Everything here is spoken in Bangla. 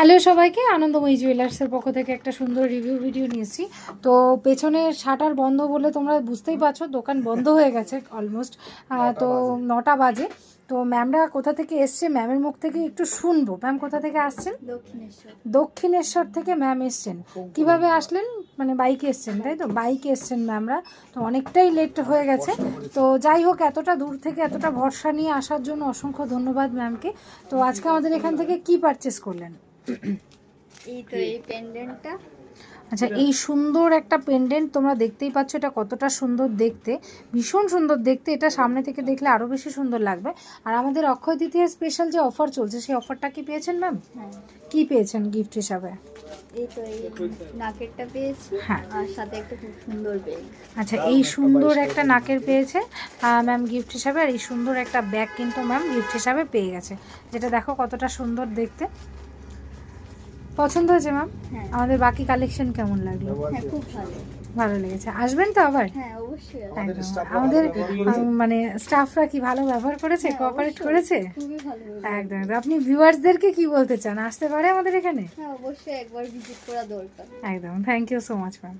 হ্যালো সবাইকে, আনন্দময়ী জুয়েলার্সের পক্ষ থেকে একটা সুন্দর রিভিউ ভিডিও নিয়েছি। তো পেছনের শাটার বন্ধ বলে তোমরা বুঝতেই পারছো, দোকান বন্ধ হয়ে গেছে অলমোস্ট। তো 9টা বাজে। তো ম্যামরা কোথা থেকে এসছে, ম্যামের মুখ থেকে একটু শুনবো। ম্যাম কোথা থেকে আসছেন? দক্ষিণেশ্বর থেকে ম্যাম এসছেন। কিভাবে আসলেন? মানে বাইকে এসছেন, তাই তো? বাইকে এসছেন ম্যামরা। তো অনেকটাই লেট হয়ে গেছে। তো যাই হোক, এতটা দূর থেকে এতটা ভরসা নিয়ে আসার জন্য অসংখ্য ধন্যবাদ ম্যামকে। তো আজকে আমাদের এখান থেকে কি পারচেস করলেন? এই তো এই পেন্ডেন্টটা। আচ্ছা, এই সুন্দর একটা পেন্ডেন্ট তোমরা দেখতেই পাচ্ছ, এটা কতটা সুন্দর দেখতে, ভীষণ সুন্দর দেখতে। এটা সামনে থেকে দেখলে আরও বেশি সুন্দর লাগবে। আর আমাদের অক্ষয় তৃতীয়া স্পেশাল যে অফার চলছে, সেই অফারটা কি পেয়েছেন ম্যাম? হ্যাঁ, কি পেয়েছেন গিফট হিসাবে? এই তো এই নাকেরটা পেয়েছি। হ্যাঁ। আর সাথে একটা খুব সুন্দর ব্যাগ। আচ্ছা, এই সুন্দর একটা নাকের পেয়েছে ম্যাম গিফট হিসাবে। আর এই সুন্দর একটা ব্যাগ কিন্তু ম্যাম গিফট হিসাবে পেয়ে গেছে, যেটা দেখো কতটা সুন্দর দেখতে। পছন্দ হয়েছে ম্যাম? হ্যাঁ আমাদের বাকি কালেকশন কেমন লাগলো? হ্যাঁ, খুব ভালো। ভালো লেগেছে। আসবেন তো আবার? হ্যাঁ অবশ্যই। একদম। আমাদের মানে স্টাফরা কি ভালো ব্যবহার করেছে, হ্যাঁ, কোঅপারেট অবশ্যই, করেছে? খুবই ভালো। একদম একদম। আপনি ভিউয়ার্সদেরকে কি বলতে চান, আসতে পারে আমাদের এখানে? হ্যাঁ অবশ্যই, একবার ভিজিট করা দরকার। একদম। Thank you so much ma'am.